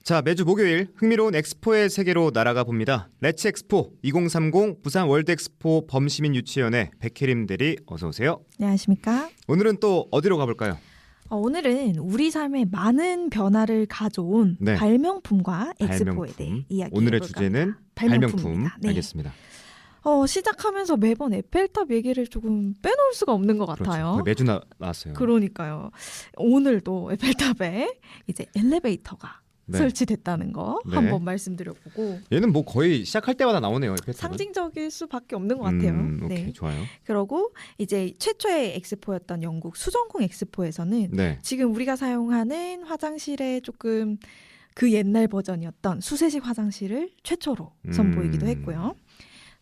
자, 매주 목요일 흥미로운 엑스포의 세계로 날아가 봅니다. 레츠 엑스포 2030 부산 월드 엑스포 범시민 유치원의 백혜림 대리 어서 오세요. 안녕하십니까? 오늘은 또 어디로 가볼까요? 오늘은 우리 삶에 많은 변화를 가져온 네. 발명품과 엑스포에 대해 발명품. 이야기해 오늘의 볼까 주제는 합니다. 발명품. 발명품입니다. 네. 알겠습니다. 시작하면서 매번 에펠탑 얘기를 조금 빼놓을 수가 없는 것 같아요. 그렇죠. 매주 나왔어요. 그러니까요. 오늘도 에펠탑에 이제 엘리베이터가 네. 설치됐다는 거 네. 한번 말씀드려보고 얘는 뭐 거의 시작할 때마다 나오네요. 에펠탑은. 상징적일 수밖에 없는 것 같아요. 오케이, 네. 좋아요. 그러고 이제 최초의 엑스포였던 영국 수정궁 엑스포에서는 네. 지금 우리가 사용하는 화장실에 조금 그 옛날 버전이었던 수세식 화장실을 최초로 선보이기도 했고요.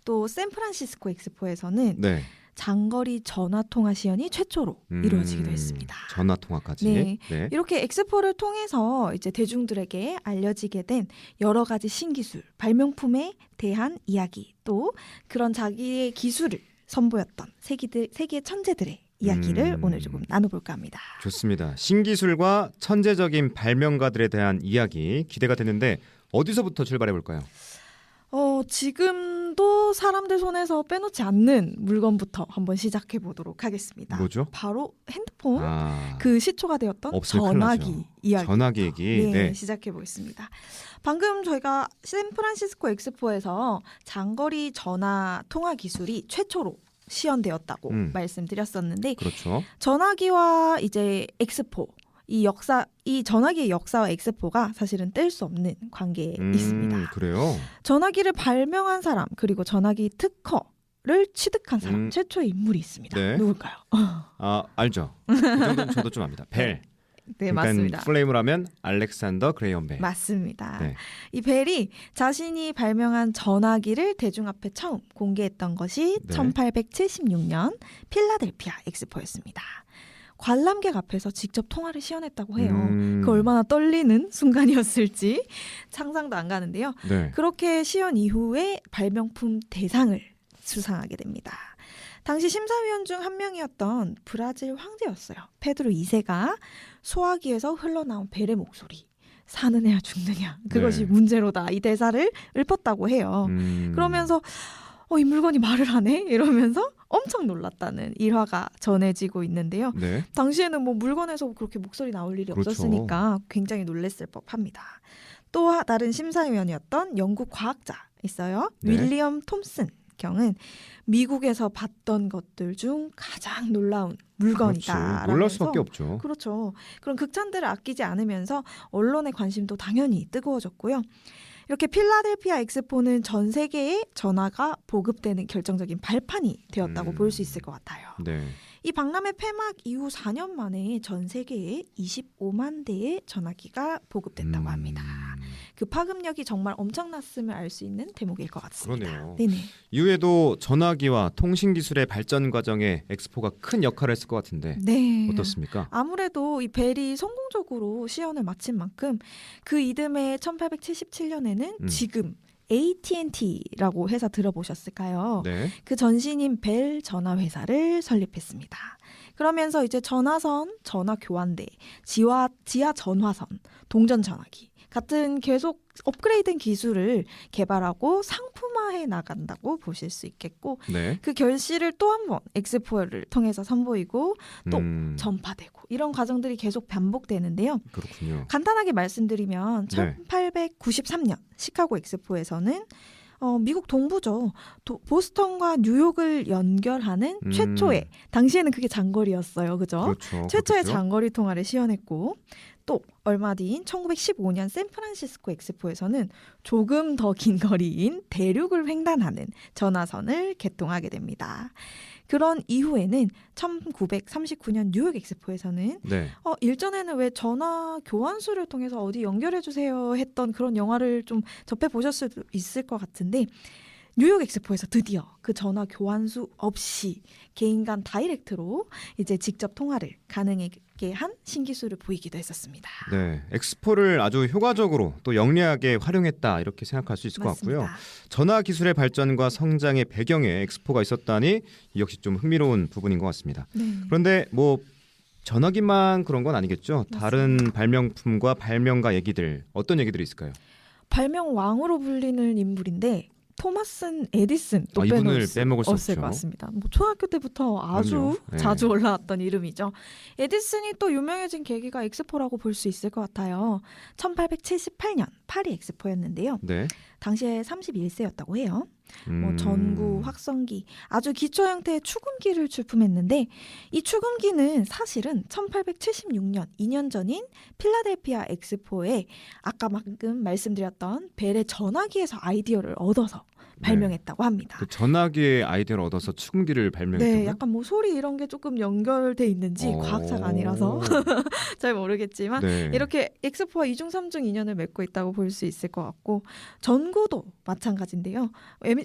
또 샌프란시스코 엑스포에서는 네. 장거리 전화 통화 시연이 최초로 이루어지기도 했습니다. 전화 통화까지. 네. 네. 이렇게 엑스포를 통해서 이제 대중들에게 알려지게 된 여러 가지 신기술, 발명품에 대한 이야기, 또 그런 자기의 기술을 선보였던 세계의 천재들의 이야기를 오늘 조금 나눠볼까 합니다. 좋습니다. 신기술과 천재적인 발명가들에 대한 이야기 기대가 되는데 어디서부터 출발해 볼까요? 지금도 사람들 손에서 빼놓지 않는 물건부터 한번 시작해 보도록 하겠습니다. 뭐죠? 바로 핸드폰, 아, 그 시초가 되었던 없으면 큰일 전화기 나죠. 이야기. 전화기 얘기. 네, 시작해 보겠습니다. 방금 저희가 샌프란시스코 엑스포에서 장거리 전화 통화 기술이 최초로 시연되었다고 말씀드렸었는데, 그렇죠. 전화기와 이제 엑스포, 이 전화기의 역사와 엑스포가 사실은 뗄 수 없는 관계에 있습니다. 그래요? 전화기를 발명한 사람, 그리고 전화기 특허를 취득한 사람, 최초의 인물이 있습니다. 네. 누굴까요? 아, 알죠. 그 정도는 저도 좀 압니다. 벨. 네, 그러니까 맞습니다. 플레임을 하면 알렉산더 그레이엄 벨. 맞습니다. 네. 이 벨이 자신이 발명한 전화기를 대중 앞에 처음 공개했던 것이 네. 1876년 필라델피아 엑스포였습니다. 관람객 앞에서 직접 통화를 시연했다고 해요. 그 얼마나 떨리는 순간이었을지 상상도 안 가는데요. 네. 그렇게 시연 이후에 발명품 대상을 수상하게 됩니다. 당시 심사위원 중 한 명이었던 브라질 황제였어요. 페드로 2세가 소화기에서 흘러나온 벨의 목소리. 사느냐 죽느냐 그것이 네. 문제로다. 이 대사를 읊었다고 해요. 그러면서 이 물건이 말을 하네? 이러면서 엄청 놀랐다는 일화가 전해지고 있는데요. 네. 당시에는 뭐 물건에서 그렇게 목소리 나올 일이 그렇죠. 없었으니까 굉장히 놀랬을 법합니다. 또 다른 심사위원이었던 영국 과학자 있어요. 네. 윌리엄 톰슨 경은 미국에서 봤던 것들 중 가장 놀라운 물건이다. 그렇죠. 놀랄 수밖에 없죠. 그렇죠. 그런 극찬들을 아끼지 않으면서 언론의 관심도 당연히 뜨거워졌고요. 이렇게 필라델피아 엑스포는 전 세계에 전화가 보급되는 결정적인 발판이 되었다고 볼 수 있을 것 같아요. 네. 이 박람회 폐막 이후 4년 만에 전 세계에 25만 대의 전화기가 보급됐다고 합니다. 그 파급력이 정말 엄청났음을 알 수 있는 대목일 것 같습니다. 그러네요. 네네. 이후에도 전화기와 통신 기술의 발전 과정에 엑스포가 큰 역할을 했을 것 같은데 네. 어떻습니까? 아무래도 이 벨이 성공적으로 시연을 마친 만큼 그 이듬해 1877년에는 지금 AT&T라고 회사 들어보셨을까요? 네. 그 전신인 벨 전화회사를 설립했습니다. 그러면서 이제 전화선, 전화 교환대, 지하 전화선, 동전 전화기 같은 계속 업그레이드된 기술을 개발하고 상품화해 나간다고 보실 수 있겠고, 네. 그 결실을 또 한 번 엑스포를 통해서 선보이고 또 전파되고 이런 과정들이 계속 반복되는데요. 그렇군요. 간단하게 말씀드리면 네. 1893년 시카고 엑스포에서는 미국 동부죠. 보스턴과 뉴욕을 연결하는 최초의, 당시에는 그게 장거리였어요. 그죠? 그렇죠. 최초의 그렇죠. 장거리 통화를 시연했고, 또 얼마 뒤인 1915년 샌프란시스코 엑스포에서는 조금 더 긴 거리인 대륙을 횡단하는 전화선을 개통하게 됩니다. 그런 이후에는 1939년 뉴욕 엑스포에서는 네. 일전에는 왜 전화 교환수를 통해서 어디 연결해주세요 했던 그런 영화를 좀 접해보셨을 수 있을 것 같은데, 뉴욕 엑스포에서 드디어 그 전화 교환수 없이 개인 간 다이렉트로 이제 직접 통화를 가능하게 한 신기술을 보이기도 했었습니다. 네, 엑스포를 아주 효과적으로 또 영리하게 활용했다 이렇게 생각할 수 있을 맞습니다. 것 같고요. 전화 기술의 발전과 성장의 배경에 엑스포가 있었다니 역시 좀 흥미로운 부분인 것 같습니다. 네. 그런데 뭐 전화기만 그런 건 아니겠죠? 다른 발명품과 발명가 얘기들 어떤 얘기들이 있을까요? 발명 왕으로 불리는 인물인데 토마스 에디슨 또 이분을 빼놓을 수 빼먹을 수 없을 없죠. 것 같습니다. 뭐 초등학교 때부터 아주 그럼요. 네. 자주 올라왔던 이름이죠. 에디슨이 또 유명해진 계기가 엑스포라고 볼 수 있을 것 같아요. 1878년 파리 엑스포였는데요. 네. 당시에 31세였다고 해요. 뭐 전구, 확성기, 아주 기초 형태의 축음기를 출품했는데 이 축음기는 사실은 1876년 2년 전인 필라델피아 엑스포에 아까 방금 말씀드렸던 벨의 전화기에서 아이디어를 얻어서 발명했다고 합니다. 그 전화기의 아이디어를 얻어서 축음기를 발명했다고요? 네, 약간 뭐 소리 이런 게 조금 연결돼 있는지 과학자가 아니라서 잘 모르겠지만 네. 이렇게 엑스포와 이중 삼중 인연을 맺고 있다고 볼 수 있을 것 같고 전구도 마찬가지인데요.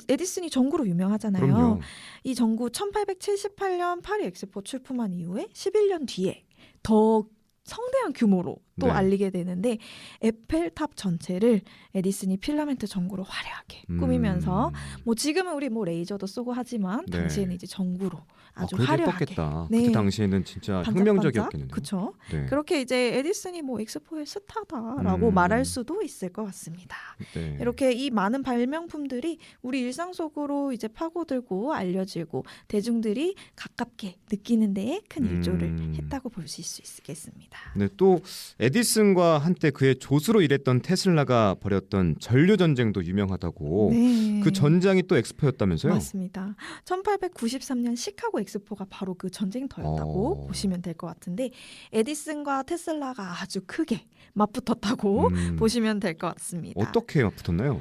에디슨이 전구로 유명하잖아요. 그럼요. 이 전구 1878년 파리 엑스포 출품한 이후에 11년 뒤에 더 성대한 규모로 또 네. 알리게 되는데 에펠탑 전체를 에디슨이 필라멘트 전구로 화려하게 꾸미면서 뭐 지금은 우리 뭐 레이저도 쓰고 하지만 네. 당시에는 이제 전구로 아주 그래도 화려하게 예뻤겠다. 네. 그때 당시에는 진짜 혁명적이었겠는데요. 그렇죠. 네. 그렇게 이제 에디슨이 뭐 엑스포의 스타다라고 말할 수도 있을 것 같습니다. 네. 이렇게 이 많은 발명품들이 우리 일상 속으로 이제 파고들고 알려지고 대중들이 가깝게 느끼는 데에 큰 일조를 했다고 볼 수 있겠습니다. 네, 또 에디슨과 한때 그의 조수로 일했던 테슬라가 벌였던 전류 전쟁도 유명하다고. 네. 그 전장이 또 엑스포였다면서요? 맞습니다. 1893년 시카고 엑스포가 바로 그 전쟁터였다고 보시면 될 것 같은데 에디슨과 테슬라가 아주 크게 맞붙었다고 보시면 될 것 같습니다. 어떻게 맞붙었나요?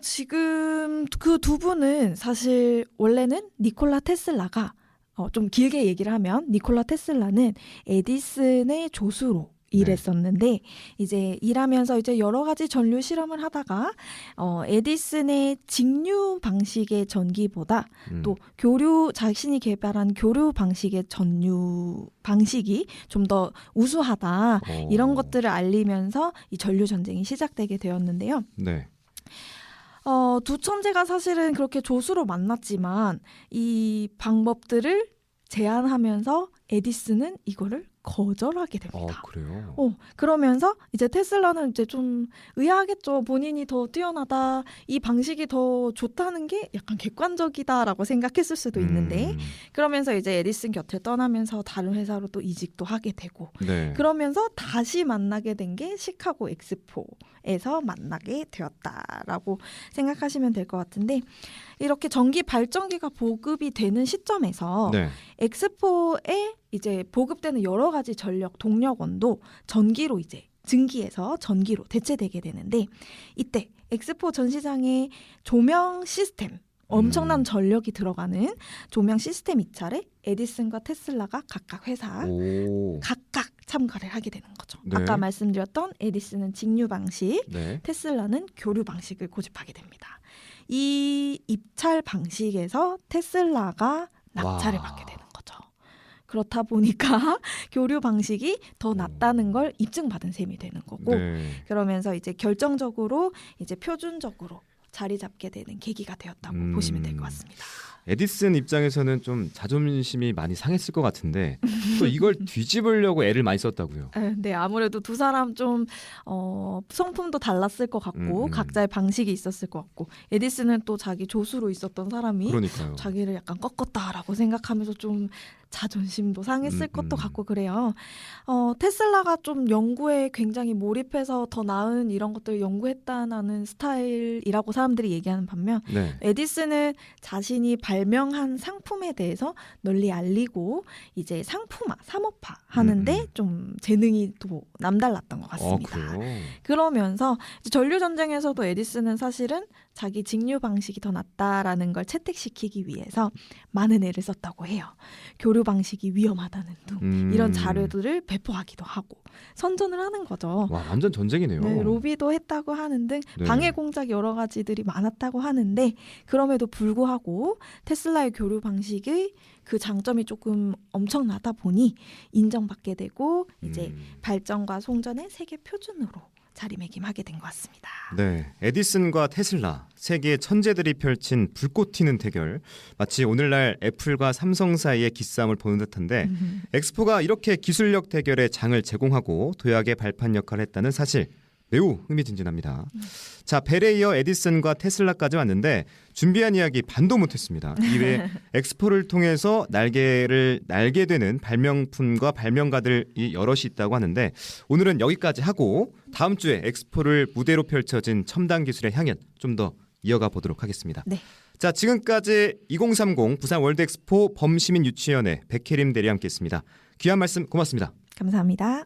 지금 그 두 분은 사실 원래는 니콜라 테슬라가 좀 길게 얘기를 하면 니콜라 테슬라는 에디슨의 조수로 일했었는데 이제 일하면서 이제 여러 가지 전류 실험을 하다가 에디슨의 직류 방식의 전기보다 또 자신이 개발한 교류 방식의 전류 방식이 좀 더 우수하다 이런 것들을 알리면서 이 전류 전쟁이 시작되게 되었는데요. 네. 두 천재가 사실은 그렇게 조수로 만났지만 이 방법들을 제안하면서 에디슨은 이거를 거절하게 됩니다. 그래요? 그러면서 이제 테슬라는 이제 좀 의아하겠죠. 본인이 더 뛰어나다, 이 방식이 더 좋다는 게 약간 객관적이다라고 생각했을 수도 있는데 그러면서 이제 에디슨 곁을 떠나면서 다른 회사로 또 이직도 하게 되고 네. 그러면서 다시 만나게 된 게 시카고 엑스포에서 만나게 되었다라고 생각하시면 될 것 같은데 이렇게 전기 발전기가 보급이 되는 시점에서 네. 엑스포에 이제 보급되는 여러 가지 전력 동력원도 전기로 이제 증기에서 전기로 대체되게 되는데 이때 엑스포 전시장의 조명 시스템 엄청난 전력이 들어가는 조명 시스템 입찰에 에디슨과 테슬라가 각각 회사 각각 참가를 하게 되는 거죠. 네. 아까 말씀드렸던 에디슨은 직류 방식, 네. 테슬라는 교류 방식을 고집하게 됩니다. 이 입찰 방식에서 테슬라가 낙찰을 받게 되는 거죠. 그렇다 보니까 교류 방식이 더 낫다는 걸 입증받은 셈이 되는 거고 네. 그러면서 이제 결정적으로 이제 표준적으로 자리 잡게 되는 계기가 되었다고 보시면 될 것 같습니다. 에디슨 입장에서는 좀 자존심이 많이 상했을 것 같은데 또 이걸 뒤집으려고 애를 많이 썼다고요. 네, 아무래도 두 사람 좀 성품도 달랐을 것 같고 각자의 방식이 있었을 것 같고 에디슨은 또 자기 조수로 있었던 사람이 그러니까요. 자기를 약간 꺾었다라고 생각하면서 좀 자존심도 상했을 것도 같고 그래요. 테슬라가 좀 연구에 굉장히 몰입해서 더 나은 이런 것들을 연구했다는 스타일이라고 사람들이 얘기하는 반면 네. 에디슨은 자신이 발명한 상품에 대해서 널리 알리고 이제 상품화, 상업화 하는데 좀 재능이 또 남달랐던 것 같습니다. 그래요? 그러면서 이제 전류 전쟁에서도 에디슨은 사실은 자기 직류 방식이 더 낫다라는 걸 채택시키기 위해서 많은 애를 썼다고 해요. 교류 방식이 위험하다는 등 이런 자료들을 배포하기도 하고 선전을 하는 거죠. 와, 완전 전쟁이네요. 네, 로비도 했다고 하는 등 네. 방해 공작 여러 가지들이 많았다고 하는데 그럼에도 불구하고 테슬라의 교류 방식의 그 장점이 조금 엄청나다 보니 인정받게 되고 이제 발전과 송전의 세계 표준으로 자리매김하게 된 것 같습니다. 네, 에디슨과 테슬라 세계의 천재들이 펼친 불꽃 튀는 대결. 마치 오늘날 애플과 삼성 사이의 기싸움을 보는 듯한데 엑스포가 이렇게 기술력 대결의 장을 제공하고 도약의 발판 역할을 했다는 사실 매우 흥미진진합니다. 자, 벨에 이어 에디슨과 테슬라까지 왔는데 준비한 이야기 반도 못했습니다. 이외에 엑스포를 통해서 날개를 날게 되는 발명품과 발명가들이 여럿이 있다고 하는데 오늘은 여기까지 하고 다음 주에 엑스포를 무대로 펼쳐진 첨단 기술의 향연 좀 더 이어가 보도록 하겠습니다. 네. 자, 지금까지 2030 부산 월드엑스포 범시민 유치위원회 백혜림 대리 함께했습니다. 귀한 말씀 고맙습니다. 감사합니다.